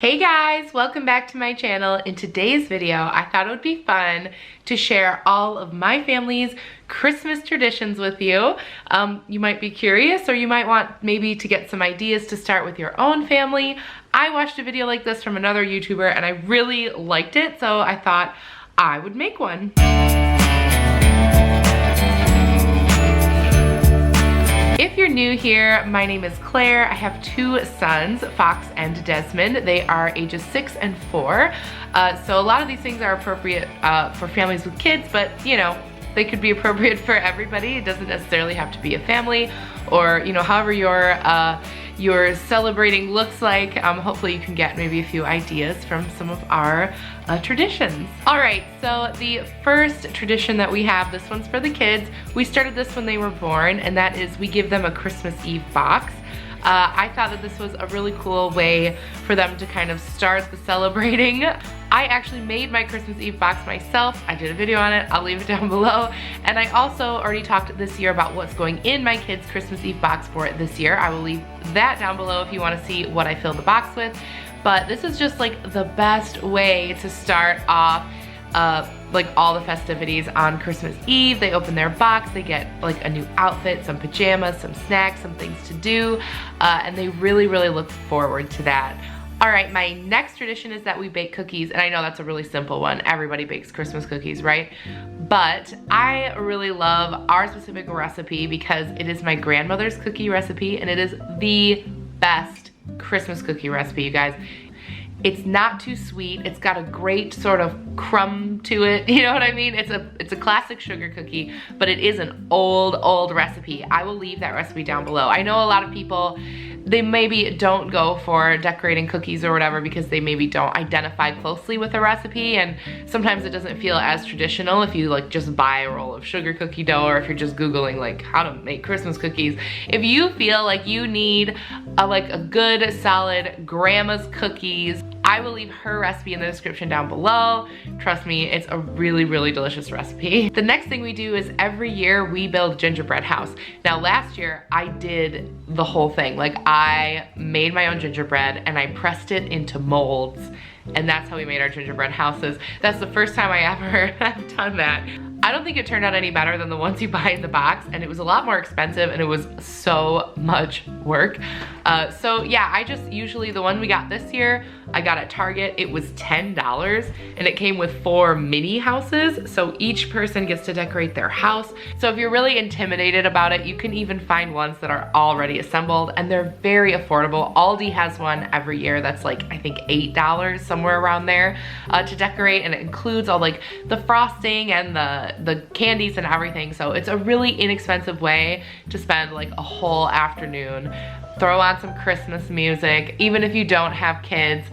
Hey guys, welcome back to my channel. In today's video, I thought it would be fun to share all of my family's Christmas traditions with you. You might be curious, or you might want maybe to get some ideas to start with your own family. I watched a video like this from another YouTuber and I really liked it, so I thought I would make one. If you're new here, my name is Claire. I have two sons, Fox and Desmond. They are ages 6 and 4. So a lot of these things are appropriate for families with kids, but you know, they could be appropriate for everybody. It doesn't necessarily have to be a family, or you know, however your celebrating looks like. Hopefully you can get maybe a few ideas from some of our traditions. All right, so the first tradition that we have, this one's for the kids. We started this when they were born, and that is we give them a Christmas Eve box. I thought that this was a really cool way for them to kind of start the celebrating. I actually made my Christmas Eve box myself. I did a video on it, I'll leave it down below. And I also already talked this year about what's going in my kids' Christmas Eve box for it this year. I will leave that down below if you want to see what I filled the box with. But this is just like the best way to start off like all the festivities on Christmas Eve. They open their box, they get like a new outfit, some pajamas, some snacks, some things to do, and they really look forward to that. All right, my next tradition is that we bake cookies, and I know that's a really simple one. Everybody bakes Christmas cookies, right? But I really love our specific recipe because it is my grandmother's cookie recipe, and it is the best Christmas cookie recipe, you guys. It's not too sweet. It's got a great sort of crumb to it. You know what I mean? It's a classic sugar cookie, but it is an old recipe. I will leave that recipe down below. I know a lot of people, they maybe don't go for decorating cookies or whatever because they maybe don't identify closely with the recipe, and sometimes it doesn't feel as traditional if you like just buy a roll of sugar cookie dough, or if you're just Googling like how to make Christmas cookies. If you feel like you need a good solid grandma's cookies, I will leave her recipe in the description down below. Trust me, it's a really delicious recipe. The next thing we do is every year we build a gingerbread house. Now last year I did the whole thing. Like I made my own gingerbread and I pressed it into molds, and that's how we made our gingerbread houses. That's the first time I ever have done that. I don't think it turned out any better than the ones you buy in the box, and it was a lot more expensive and it was so much work. So yeah, I just usually, the one we got this year, I got at Target. It was $10 and it came with 4 mini houses. So each person gets to decorate their house. So if you're really intimidated about it, you can even find ones that are already assembled, and they're very affordable. Aldi has one every year that's like, I think $8, somewhere around there, to decorate, and it includes all like the frosting and the candies and everything. So it's a really inexpensive way to spend like a whole afternoon. Throw on some Christmas music. Even if you don't have kids,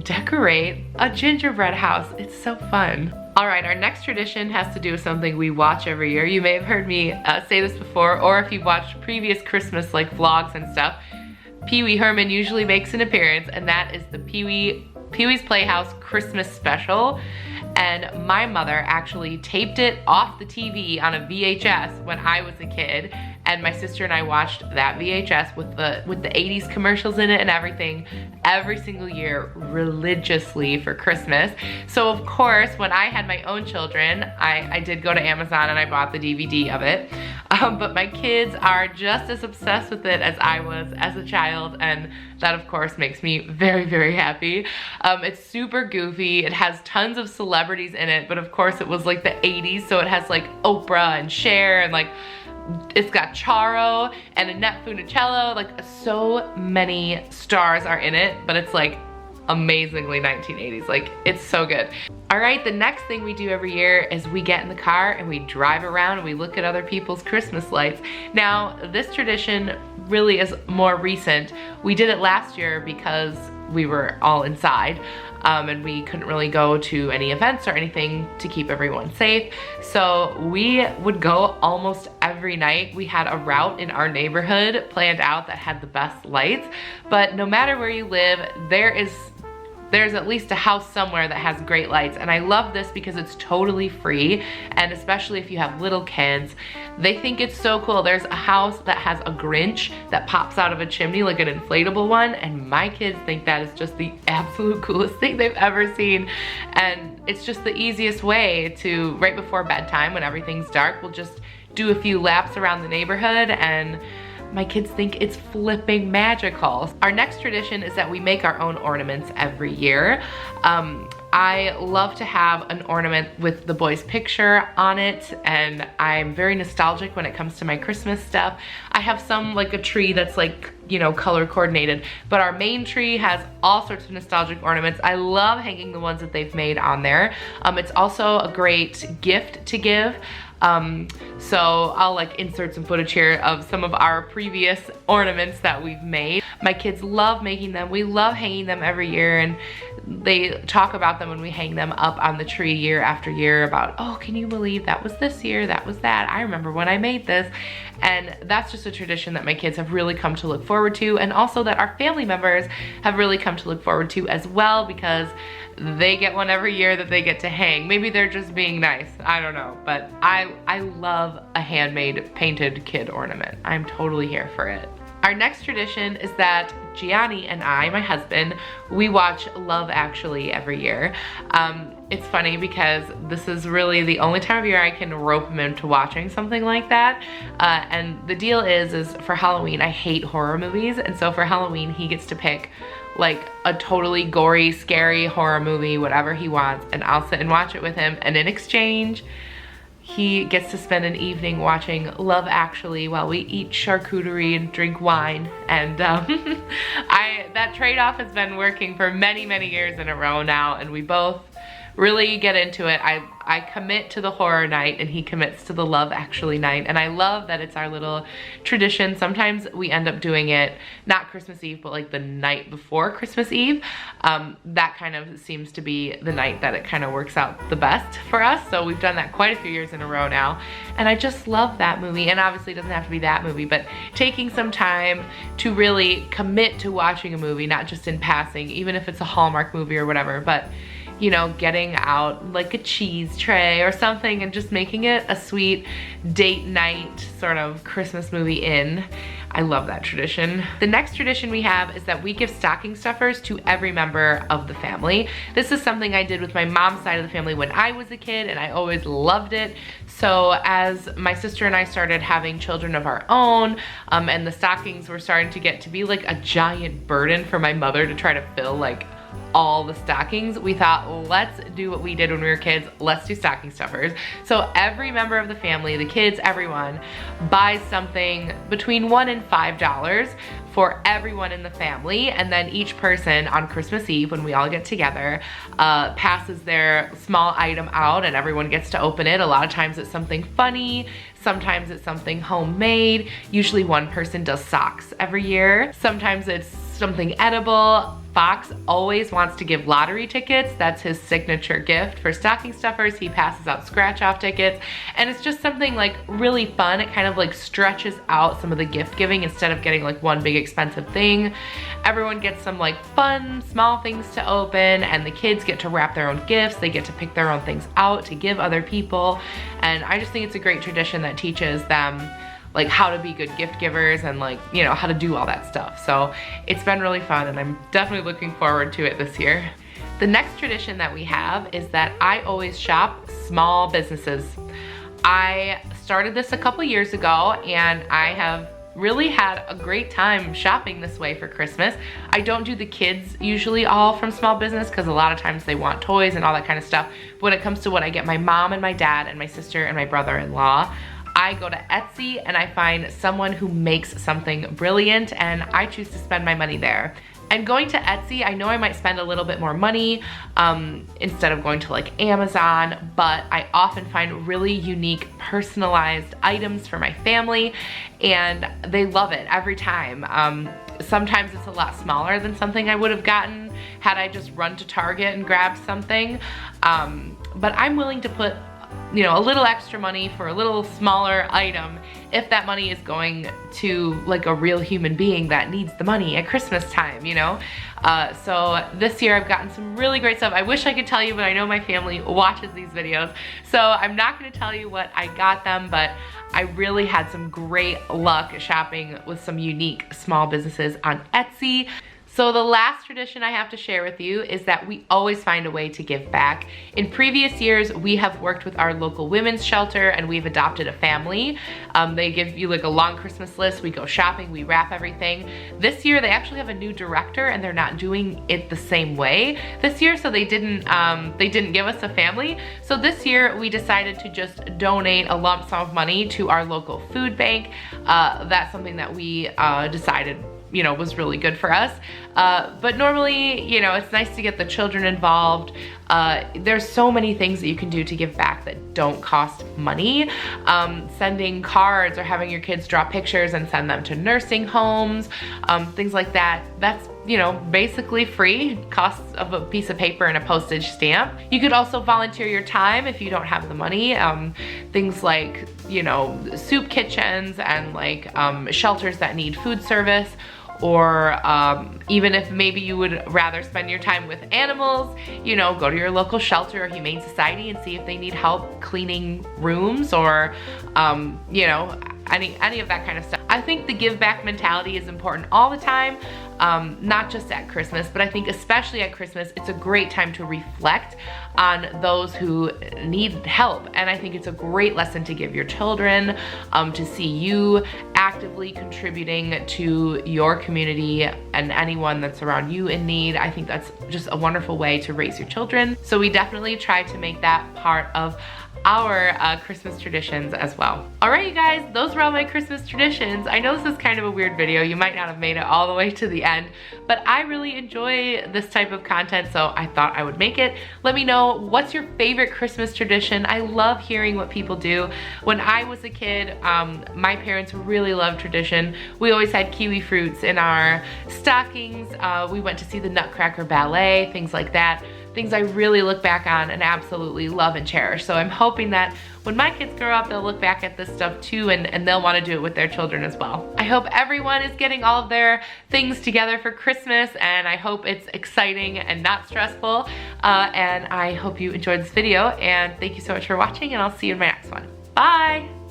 decorate a gingerbread house. It's so fun. All right, our next tradition has to do with something we watch every year. You may have heard me say this before, or if you've watched previous Christmas like vlogs and stuff, Pee-wee Herman usually makes an appearance, and that is the Pee-wee's Playhouse Christmas Special. And my mother actually taped it off the TV on a VHS when I was a kid, and my sister and I watched that VHS with the 80s commercials in it and everything every single year religiously for Christmas. So of course, when I had my own children, I did go to Amazon and I bought the DVD of it. But my kids are just as obsessed with it as I was as a child, and that of course makes me very happy. It's super goofy. It has tons of celebrities in it, but of course it was like the 80s, so it has like Oprah and Cher, and like it's got Charo and Annette Funicello. Like so many stars are in it, but it's like amazingly 1980s. Like it's so good. All right, the next thing we do every year is we get in the car and we drive around and we look at other people's Christmas lights. Now, this tradition really is more recent. We did it last year because we were all inside, and we couldn't really go to any events or anything to keep everyone safe. So we would go almost every night. We had a route in our neighborhood planned out that had the best lights, but no matter where you live, there is there's at least a house somewhere that has great lights. And I love this because it's totally free, and especially if you have little kids, they think it's so cool. There's a house that has a Grinch that pops out of a chimney, like an inflatable one, and my kids think that is just the absolute coolest thing they've ever seen. And it's just the easiest way to, right before bedtime when everything's dark, we'll just do a few laps around the neighborhood, and my kids think it's flipping magical. Our next tradition is that we make our own ornaments every year. I love to have an ornament with the boys' picture on it, and I'm very nostalgic when it comes to my Christmas stuff. I have some, like a tree that's like, you know, color coordinated, but our main tree has all sorts of nostalgic ornaments. I love hanging the ones that they've made on there. It's also a great gift to give. So I'll like insert some footage here of some of our previous ornaments that we've made. My kids love making them. We love hanging them every year, and they talk about them when we hang them up on the tree year after year about, oh, can you believe that was this year, that was that, I remember when I made this. And that's just a tradition that my kids have really come to look forward to, and also that our family members have really come to look forward to as well, because they get one every year that they get to hang. Maybe they're just being nice, I don't know, but I love a handmade painted kid ornament. I'm totally here for it. Our next tradition is that Gianni and I, my husband, we watch Love Actually every year. It's funny because this is really the only time of year I can rope him into watching something like that. And the deal is for Halloween, I hate horror movies, and so for Halloween he gets to pick like a totally gory, scary horror movie, whatever he wants, and I'll sit and watch it with him, and in exchange, he gets to spend an evening watching Love Actually while we eat charcuterie and drink wine. And that trade-off has been working for many, many years in a row now, and we both really get into it. I commit to the horror night, and he commits to the Love Actually night, and I love that it's our little tradition. Sometimes we end up doing it not Christmas Eve, but like the night before Christmas Eve. That kind of seems to be the night that it kind of works out the best for us, so we've done that quite a few years in a row now, and I just love that movie. And obviously it doesn't have to be that movie, but taking some time to really commit to watching a movie, not just in passing, even if it's a Hallmark movie or whatever, but you know, getting out like a cheese tray or something and just making it a sweet date night sort of Christmas movie in. I love that tradition. The next tradition we have is that we give stocking stuffers to every member of the family. This is something I did with my mom's side of the family when I was a kid, and I always loved it. So as my sister and I started having children of our own, and the stockings were starting to get to be like a giant burden for my mother to try to fill like all the stockings, we thought, let's do what we did when we were kids, let's do stocking stuffers. So every member of the family, the kids, everyone, buys something between $1 and $5 for everyone in the family, and then each person on Christmas Eve, when we all get together, passes their small item out and everyone gets to open it. A lot of times it's something funny, sometimes it's something homemade. Usually one person does socks every year. Sometimes it's something edible. Fox always wants to give lottery tickets. That's his signature gift for stocking stuffers. He passes out scratch-off tickets, and it's just something like really fun. It kind of like stretches out some of the gift giving instead of getting like one big expensive thing. Everyone gets some like fun small things to open, and the kids get to wrap their own gifts. They get to pick their own things out to give other people, and I just think it's a great tradition that teaches them like how to be good gift givers and like, you know, how to do all that stuff. So it's been really fun, and I'm definitely looking forward to it this year. The next tradition that we have is that I always shop small businesses. I started this a couple years ago, and I have really had a great time shopping this way for Christmas. I don't do the kids usually all from small business because a lot of times they want toys and all that kind of stuff. But when it comes to what I get my mom and my dad and my sister and my brother-in-law, I go to Etsy and I find someone who makes something brilliant, and I choose to spend my money there. And going to Etsy, I know I might spend a little bit more money instead of going to like Amazon, but I often find really unique personalized items for my family, and they love it every time. Sometimes it's a lot smaller than something I would have gotten had I just run to Target and grabbed something, but I'm willing to put you know, a little extra money for a little smaller item if that money is going to like a real human being that needs the money at Christmas time, you know? So this year I've gotten some really great stuff. I wish I could tell you, but I know my family watches these videos. So I'm not gonna tell you what I got them, but I really had some great luck shopping with some unique small businesses on Etsy. So the last tradition I have to share with you is that we always find a way to give back. In previous years, we have worked with our local women's shelter and we've adopted a family. They give you like a long Christmas list, we go shopping, we wrap everything. This year, they actually have a new director and they're not doing it the same way this year, so they didn't give us a family. So this year, we decided to just donate a lump sum of money to our local food bank. That's something that we decided, you know, was really good for us. But normally, you know, it's nice to get the children involved. There's so many things that you can do to give back that don't cost money. Sending cards or having your kids draw pictures and send them to nursing homes, things like that. That's, you know, basically free, costs of a piece of paper and a postage stamp. You could also volunteer your time if you don't have the money. Things like, you know, soup kitchens and like shelters that need food service, or even if maybe you would rather spend your time with animals, you know, go to your local shelter or humane society and see if they need help cleaning rooms or, you know, any of that kind of stuff. I think the give back mentality is important all the time, not just at Christmas, but I think especially at Christmas, it's a great time to reflect on those who need help. And I think it's a great lesson to give your children, to see you actively contributing to your community and anyone that's around you in need. I think that's just a wonderful way to raise your children. So we definitely try to make that part of our Christmas traditions as well. All right, you guys, those were all my Christmas traditions. I know this is kind of a weird video. You might not have made it all the way to the end, but I really enjoy this type of content, so I thought I would make it. Let me know, what's your favorite Christmas tradition? I love hearing what people do. When I was a kid, my parents really loved tradition. We always had kiwi fruits in our stockings. We went to see the Nutcracker Ballet, things like that. Things I really look back on and absolutely love and cherish. So I'm hoping that when my kids grow up, they'll look back at this stuff too, and they'll want to do it with their children as well. I hope everyone is getting all of their things together for Christmas, and I hope it's exciting and not stressful. And I hope you enjoyed this video, and thank you so much for watching, and I'll see you in my next one. Bye!